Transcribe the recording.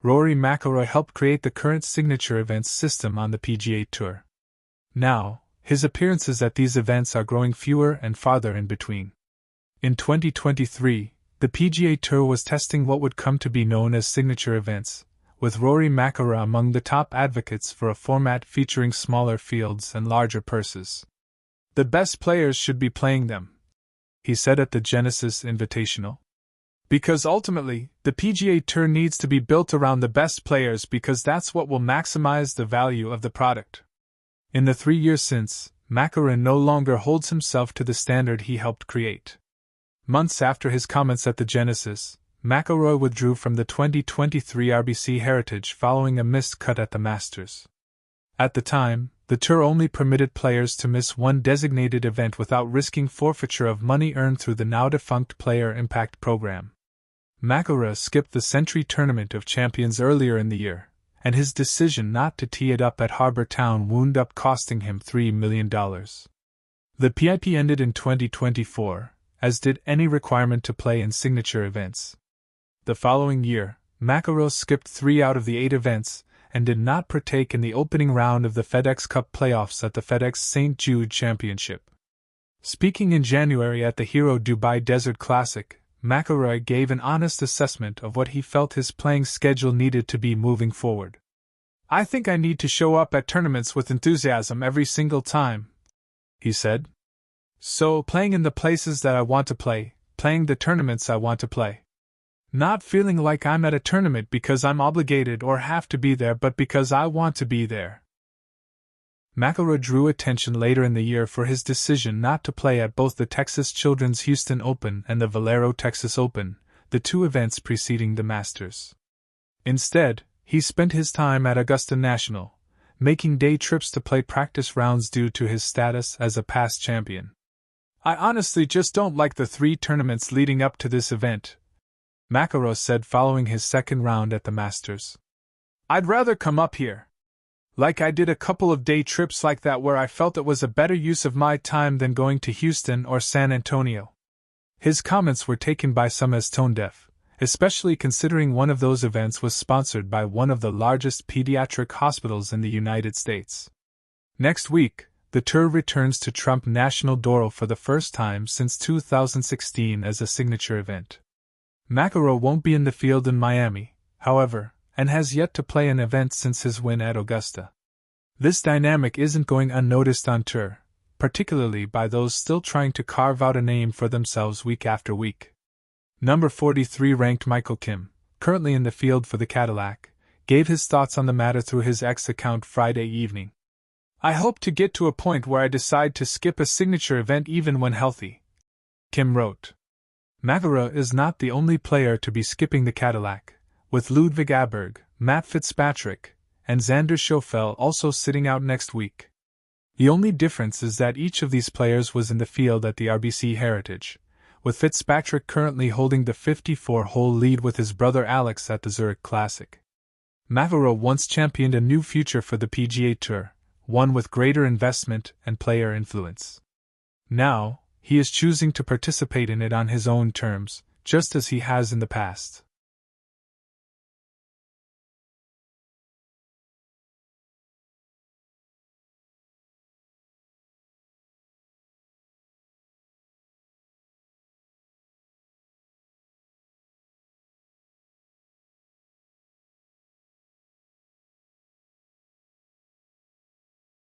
Rory McIlroy helped create the current signature events system on the PGA Tour. Now, his appearances at these events are growing fewer and farther in between. In 2023, the PGA Tour was testing what would come to be known as signature events, with Rory McIlroy among the top advocates for a format featuring smaller fields and larger purses. "The best players should be playing them," he said at the Genesis Invitational. "Because ultimately, the PGA Tour needs to be built around the best players because that's what will maximize the value of the product." In the 3 years since, McIlroy no longer holds himself to the standard he helped create. Months after his comments at the Genesis, McIlroy withdrew from the 2023 RBC Heritage following a missed cut at the Masters. At the time, the tour only permitted players to miss one designated event without risking forfeiture of money earned through the now-defunct Player Impact Program. McIlroy skipped the Century Tournament of Champions earlier in the year, and his decision not to tee it up at Harbour Town wound up costing him $3 million. The PIP ended in 2024, as did any requirement to play in signature events. The following year, McIlroy skipped 3 out of the 8 events, and did not partake in the opening round of the FedEx Cup playoffs at the FedEx St. Jude Championship. Speaking in January at the Hero Dubai Desert Classic, McIlroy gave an honest assessment of what he felt his playing schedule needed to be moving forward. "I think I need to show up at tournaments with enthusiasm every single time," he said. "So, playing in the places that I want to play, playing the tournaments I want to play. Not feeling like I'm at a tournament because I'm obligated or have to be there but because I want to be there." McIlroy drew attention later in the year for his decision not to play at both the Texas Children's Houston Open and the Valero Texas Open, the 2 events preceding the Masters. Instead, he spent his time at Augusta National, making day trips to play practice rounds due to his status as a past champion. "I honestly just don't like the 3 tournaments leading up to this event," McIlroy said following his second round at the Masters. "I'd rather come up here. Like I did a couple of day trips like that where I felt it was a better use of my time than going to Houston or San Antonio." His comments were taken by some as tone-deaf, especially considering one of those events was sponsored by one of the largest pediatric hospitals in the United States. Next week, the tour returns to Trump National Doral for the first time since 2016 as a signature event. McIlroy won't be in the field in Miami, however, and has yet to play an event since his win at Augusta. This dynamic isn't going unnoticed on tour, particularly by those still trying to carve out a name for themselves week after week. Number 43 ranked Michael Kim, currently in the field for the Cadillac, gave his thoughts on the matter through his X account Friday evening. "I hope to get to a point where I decide to skip a signature event even when healthy," Kim wrote. McIlroy is not the only player to be skipping the Cadillac, with Ludwig Aberg, Matt Fitzpatrick, and Xander Schauffele also sitting out next week. The only difference is that each of these players was in the field at the RBC Heritage, with Fitzpatrick currently holding the 54-hole lead with his brother Alex at the Zurich Classic. McIlroy once championed a new future for the PGA Tour, one with greater investment and player influence. Now, he is choosing to participate in it on his own terms, just as he has in the past.